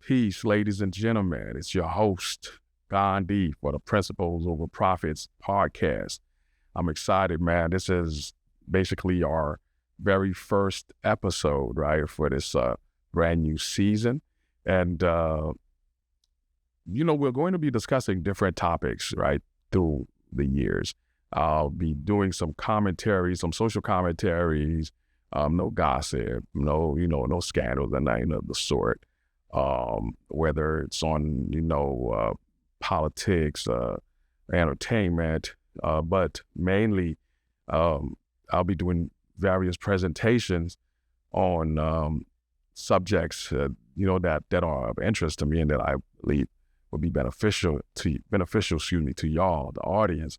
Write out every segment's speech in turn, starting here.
Peace, ladies and gentlemen. It's your host, Gandhi, for the Principles Over Profits podcast. I'm excited, man. This is basically our very first episode, right, for this brand new season. And, we're going to be discussing different topics, right, through the years. I'll be doing some commentary, some social commentaries, no gossip, no scandals and nothing of the sort. Whether it's on, politics, entertainment, but mainly I'll be doing various presentations on subjects, that are of interest to me and that I believe will be beneficial to y'all, the audience,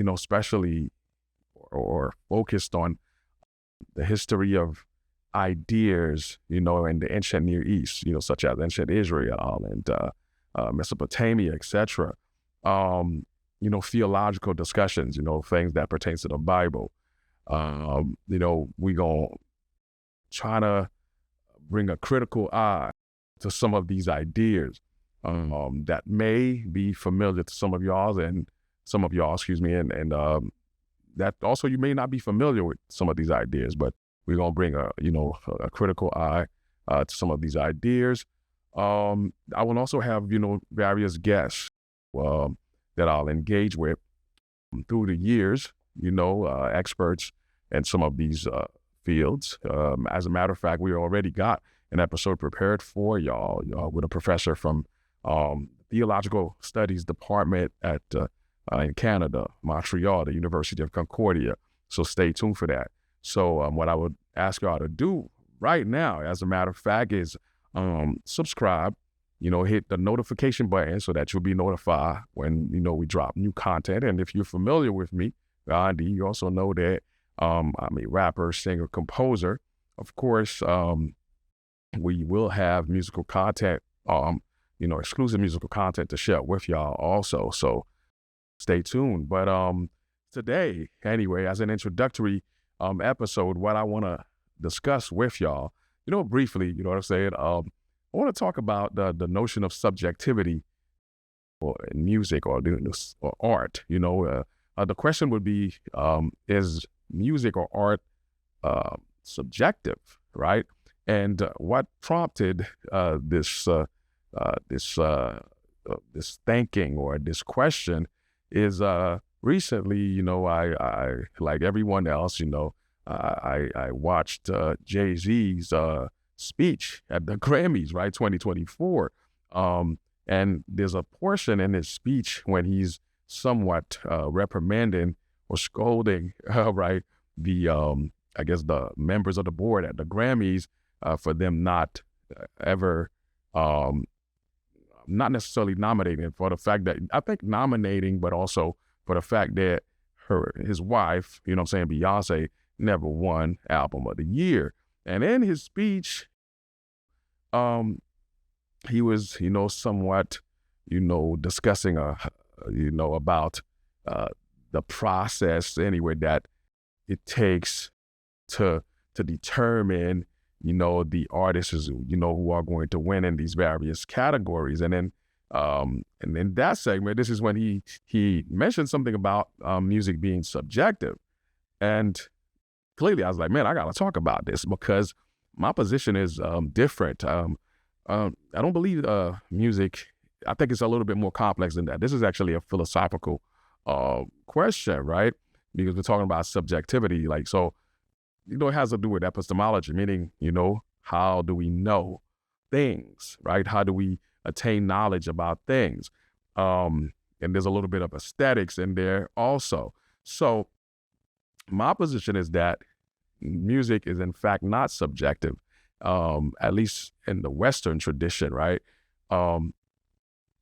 especially or focused on the history of ideas, in the ancient Near East, such as ancient Israel and Mesopotamia, etc. Theological discussions, things that pertains to the Bible. We gonna try to bring a critical eye to some of these ideas that may be familiar to some of y'all, and that also you may not be familiar with some of these ideas, but we're gonna bring a critical eye to some of these ideas. I will also have various guests that I'll engage with through the years, experts in some of these fields. As a matter of fact, we already got an episode prepared for y'all with a professor from Theological Studies Department at in Canada, Montreal, the University of Concordia. So stay tuned for that. So what I would ask y'all to do right now, as a matter of fact, is subscribe, hit the notification button so that you'll be notified when, we drop new content. And if you're familiar with me, Gandhi, you also know that I'm a rapper, singer, composer. Of course, we will have musical content, exclusive musical content to share with y'all also. So stay tuned. But today, anyway, as an introductory episode, what I want to discuss with y'all, briefly, what I'm saying, I want to talk about the notion of subjectivity in music or art. The question would be, is music or art subjective, right? And what prompted this thinking or this question is recently, I like everyone else, I watched Jay-Z's speech at the Grammys, right, 2024. And there's a portion in his speech when he's somewhat reprimanding or scolding, right, the members of the board at the Grammys for them not ever, not necessarily nominating, for the fact that, I think nominating, but also for the fact that his wife, Beyonce, never won Album of the Year. And in his speech, he was, somewhat, discussing, about the process anyway that it takes to determine, the artists, who are going to win in these various categories. And then in that segment, this is when he mentioned something about music being subjective. And clearly I was like, man, I got to talk about this because my position is different. I don't believe music, I think it's a little bit more complex than that. This is actually a philosophical question, right? Because we're talking about subjectivity. Like, so, it has to do with epistemology, meaning, how do we know things, right? How do we attain knowledge about things? And there's a little bit of aesthetics in there also. So my position is that music is in fact not subjective, at least in the Western tradition, right?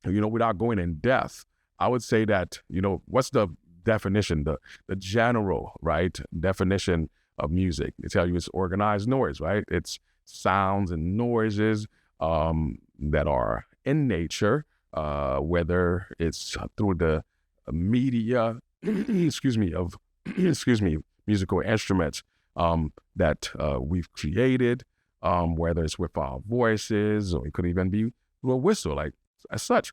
Without going in depth, I would say that, what's the definition, the general, right, definition of music? They tell you it's organized noise, right? It's sounds and noises that are in nature, whether it's through the media, musical instruments that we've created, whether it's with our voices or it could even be with a whistle, like as such,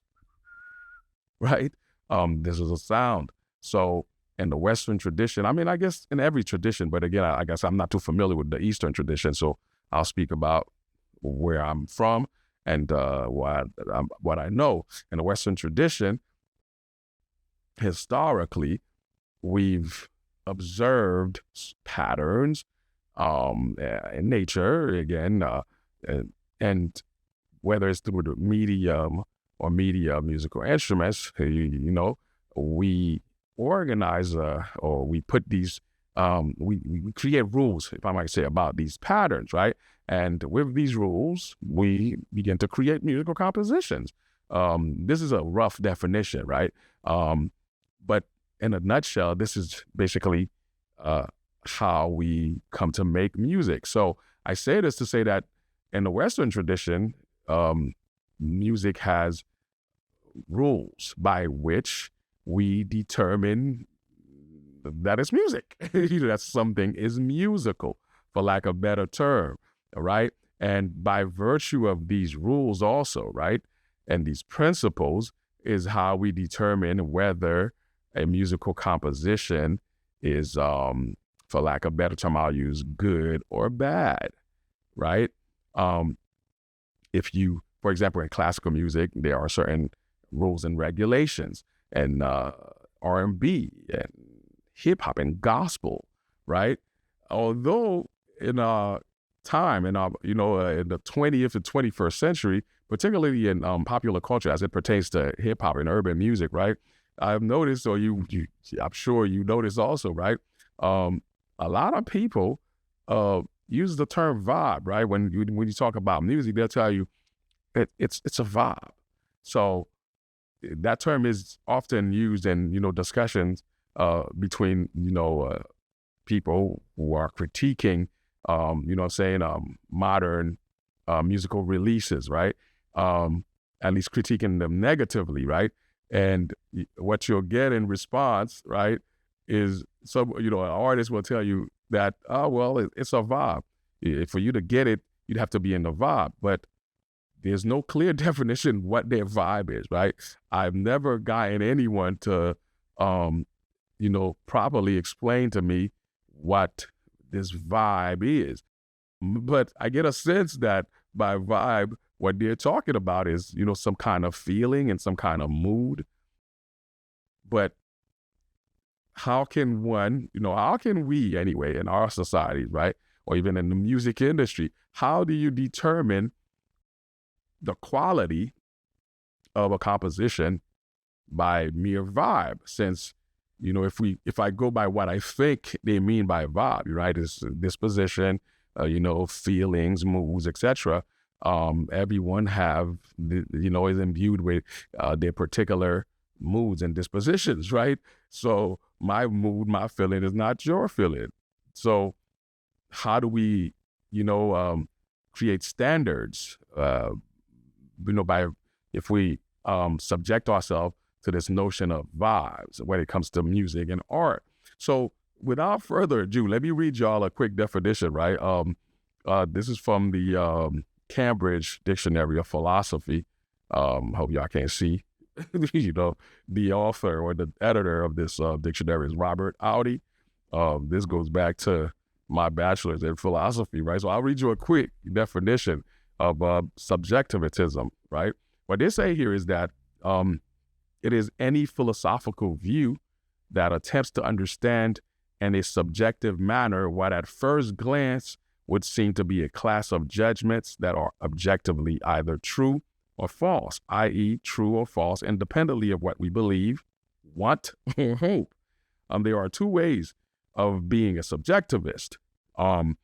right? This is a sound. So in the Western tradition, I mean, I guess in every tradition, but again, I guess I'm not too familiar with the Eastern tradition, so I'll speak about where I'm from and what I know. In the Western tradition, historically, we've observed patterns in nature, again, and whether it's through the medium or media musical instruments, we organize or we put these, we create rules, if I might say, about these patterns, right? And with these rules, we begin to create musical compositions. This is a rough definition, right? But in a nutshell, this is basically how we come to make music. So I say this to say that in the Western tradition, music has rules by which we determine that it's music. That something is musical, for lack of a better term, right? And by virtue of these rules also, right, and these principles is how we determine whether a musical composition is, for lack of a better term, I'll use good or bad, right? If you, for example, in classical music, there are certain rules and regulations, and R&B and hip hop and gospel, right? Although in time, in in the 20th and 21st century, particularly in popular culture as it pertains to hip hop and urban music, right? I've noticed, or I'm sure you noticed also, right? A lot of people use the term vibe, right? When you talk about music, they'll tell you it's a vibe. So that term is often used in discussions between people who are critiquing modern musical releases, right? At least critiquing them negatively, right? And what you'll get in response, right, is an artist will tell you that, it's a vibe. For you to get it, you'd have to be in the vibe. But there's no clear definition what their vibe is, right? I've never gotten anyone to, properly explain to me what this vibe is. But I get a sense that by vibe, what they're talking about is, some kind of feeling and some kind of mood. But how can we anyway, in our society, right? Or even in the music industry, how do you determine the quality of a composition by mere vibe? Since, if I go by what I think they mean by vibe, right, is disposition, feelings, moods, etc. Everyone have, is imbued with their particular moods and dispositions, right? So my mood, my feeling is not your feeling. So how do we, create standards, if we subject ourselves to this notion of vibes when it comes to music and art? So without further ado, let me read y'all a quick definition, right? This is from the Cambridge Dictionary of Philosophy. Hope y'all can't see. The author or the editor of this dictionary is Robert Audi. This goes back to my bachelor's in philosophy, right? So I'll read you a quick definition of subjectivism, right? What they say here is that it is any philosophical view that attempts to understand in a subjective manner what at first glance would seem to be a class of judgments that are objectively either true or false, i.e. true or false, independently of what we believe, want, or hope. There are two ways of being a subjectivist. In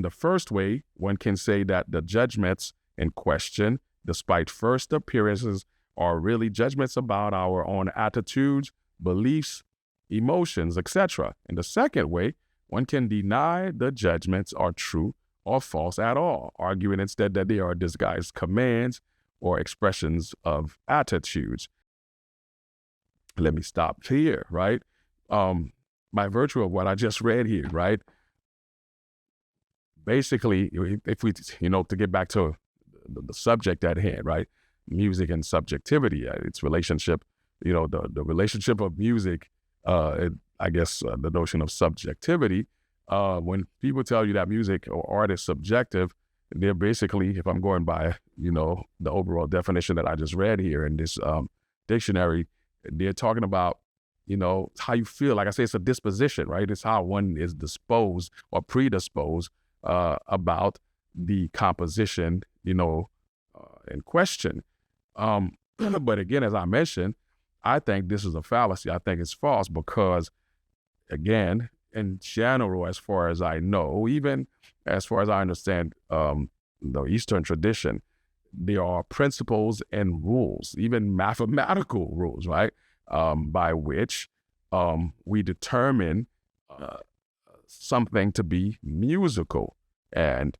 the first way, one can say that the judgments in question, despite first appearances, are really judgments about our own attitudes, beliefs, emotions, etc. In the second way, one can deny the judgments are true or false at all, arguing instead that they are disguised commands or expressions of attitudes. Let me stop here, right? By virtue of what I just read here, right? basically, if we, to get back to the subject at hand, right? Music and subjectivity, its relationship, the relationship of music, I guess the notion of subjectivity, when people tell you that music or art is subjective, they're basically, if I'm going by, the overall definition that I just read here in this dictionary, they're talking about, how you feel. Like I say, it's a disposition, right? It's how one is disposed or predisposed about the composition, in question. But again, as I mentioned, I think this is a fallacy. I think it's false because, again, in general, as far as I know, even as far as I understand the Eastern tradition, there are principles and rules, even mathematical rules, right, by which we determine something to be musical. And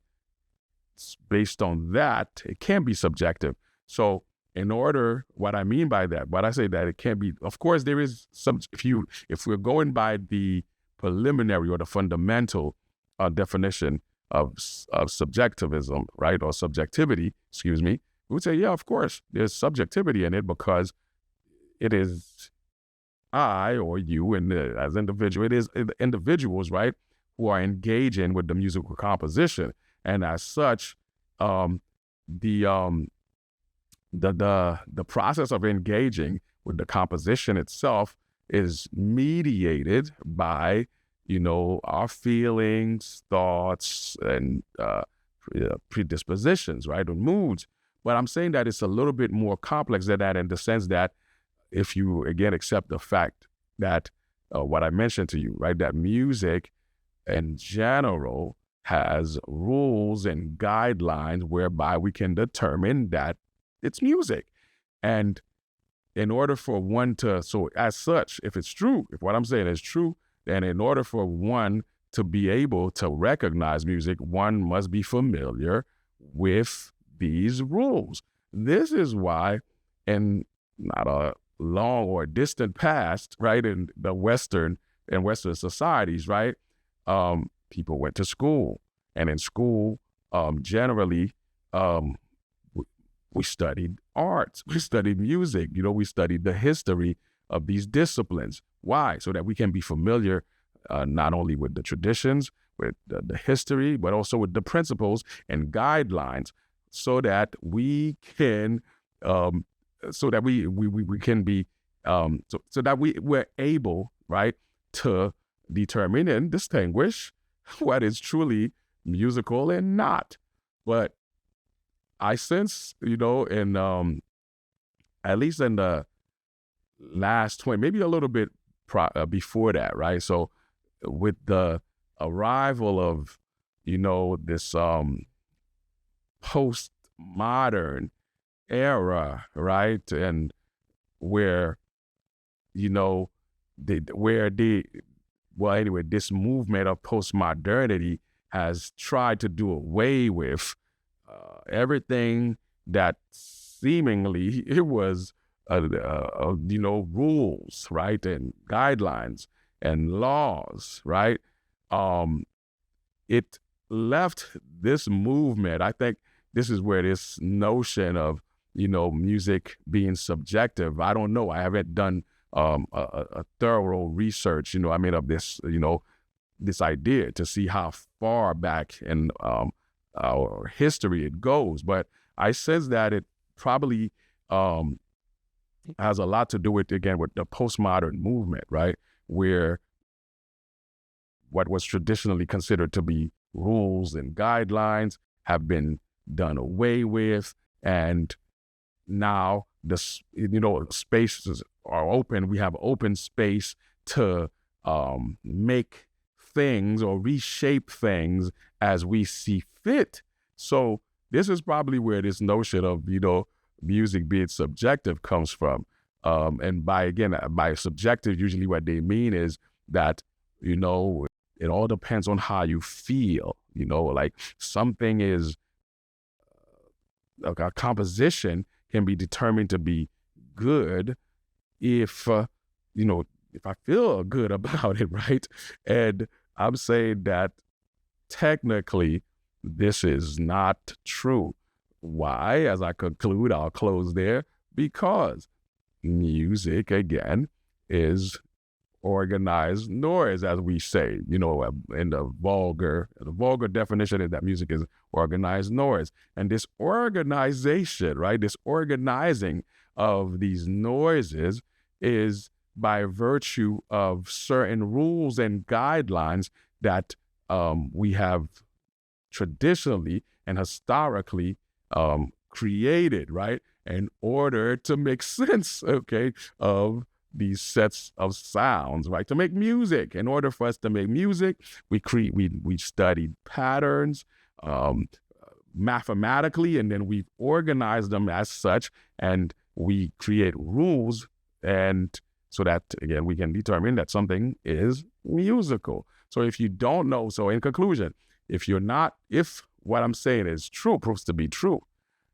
based on that, it can be subjective. So what I mean by that, what I say that it can be, of course, there is some, if we're going by the preliminary or the fundamental definition of subjectivism, right, or subjectivity, we would say, yeah, of course, there's subjectivity in it because it is I or you, and as individual, it is individuals, right, who are engaging with the musical composition, and as such, the process of engaging with the composition itself is mediated by, our feelings, thoughts, and predispositions, right, or moods. But I'm saying that it's a little bit more complex than that, in the sense that if you, again, accept the fact that what I mentioned to you, right, that music in general has rules and guidelines whereby we can determine that it's music. And in order for one to, so as such, if it's true, if what I'm saying is true, then in order for one to be able to recognize music, one must be familiar with these rules. This is why, in not a long or distant past, right, in Western societies, right, people went to school. And in school, generally, we studied arts, we studied music, we studied the history of these disciplines. Why? So that we can be familiar not only with the traditions, with the history, but also with the principles and guidelines, so that we can, so that we can be, so that we're able, right, to determine and distinguish what is truly musical and not. But I sense, in at least in the last 20, maybe a little bit before that, right? So with the arrival of, this postmodern era, right? And where, this movement of postmodernity has tried to do away with everything that seemingly it was, rules, right, and guidelines and laws, right? It left this movement. I think this is where this notion of, music being subjective, I don't know. I haven't done a thorough research, of this, this idea to see how far back in our history it goes. But I sense that it probably has a lot to do with, again, with the postmodern movement, right? Where what was traditionally considered to be rules and guidelines have been done away with. And now spaces are open. We have open space to make things or reshape things as we see fit. So this is probably where this notion of, music being subjective comes from. And by subjective, usually what they mean is that, it all depends on how you feel, like something is, like a composition can be determined to be good if, if I feel good about it, right? And I'm saying that technically this is not true. Why? As I conclude, I'll close there, because music, again, is organized noise, as we say, in the vulgar definition is that music is organized noise. And this organization, right, this organizing of these noises is by virtue of certain rules and guidelines that we have traditionally and historically created, right, in order to make sense, okay, of these sets of sounds, right? To make music. In order for us to make music, we studied patterns mathematically, and then we organize them as such, and we create rules, and so that, again, we can determine that something is musical. So if you don't know, so in conclusion, if what I'm saying is true, proves to be true,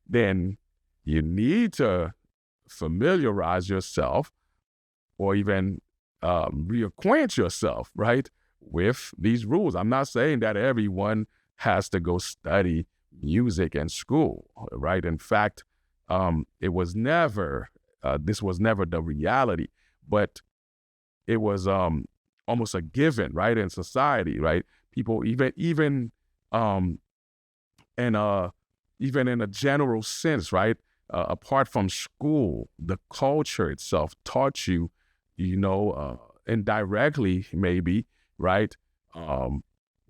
then you need to familiarize yourself or even reacquaint yourself, right, with these rules. I'm not saying that everyone has to go study music in school, right? In fact, this was never the reality, but it was almost a given, right, in society, right? People even in a general sense, right? Apart from school, the culture itself taught you, indirectly maybe, right,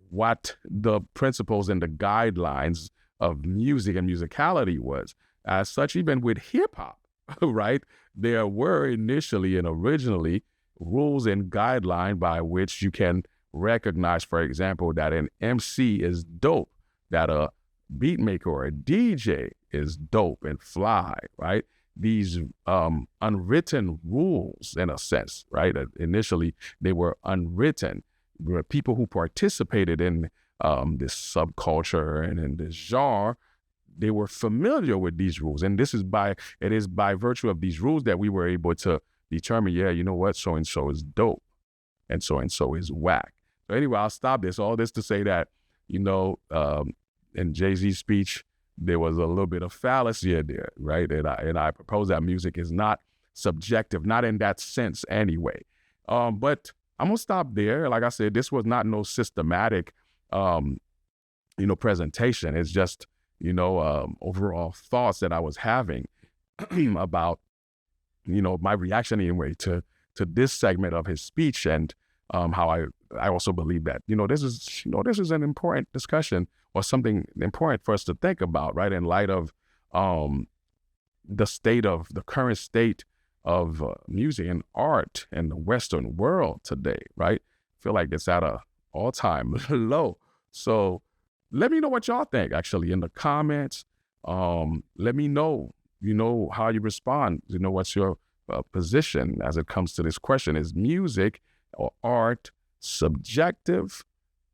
what the principles and the guidelines of music and musicality was. As such, even with hip hop, right, there were initially and originally rules and guidelines by which you can recognize, for example, that an MC is dope, that a beat maker or a DJ is dope and fly, right? These unwritten rules, in a sense, right? Initially, they were unwritten. There were people who participated in this subculture and in this genre. They were familiar with these rules, and it is by virtue of these rules that we were able to determine, yeah, you know what, so and so is dope, and so is whack. So anyway, I'll stop this. All this to say that, in Jay-Z's speech, there was a little bit of fallacy in there, right? And I propose that music is not subjective, not in that sense anyway. But I'm gonna stop there. Like I said, this was not no systematic, presentation. It's just, overall thoughts that I was having about, my reaction anyway to this segment of his speech, and how I also believe that, this is an important discussion, or something important for us to think about, right, in light of the current state of music and art in the Western world today, right? I feel like it's at a all-time low. So let me know what y'all think, actually, in the comments. Let me know, how you respond. What's your position as it comes to this question? Is music or art subjective,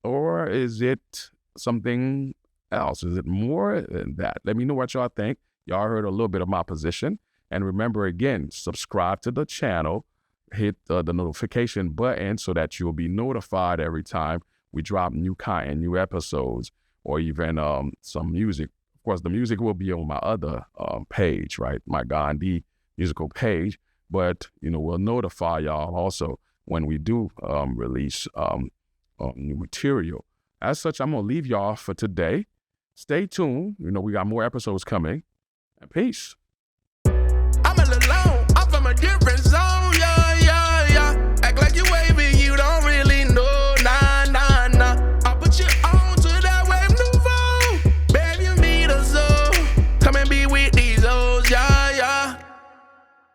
or is it something else? Is it more than that? Let me know what y'all think. Y'all heard a little bit of my position. And remember, again, subscribe to the channel, hit the notification button so that you'll be notified every time we drop new content, new episodes, or even some music. Of course, the music will be on my other page, right? My Gandhi musical page. But, we'll notify y'all also when we do release new material. As such, I'm going to leave y'all for today. Stay tuned. We got more episodes coming. And peace. I'm a little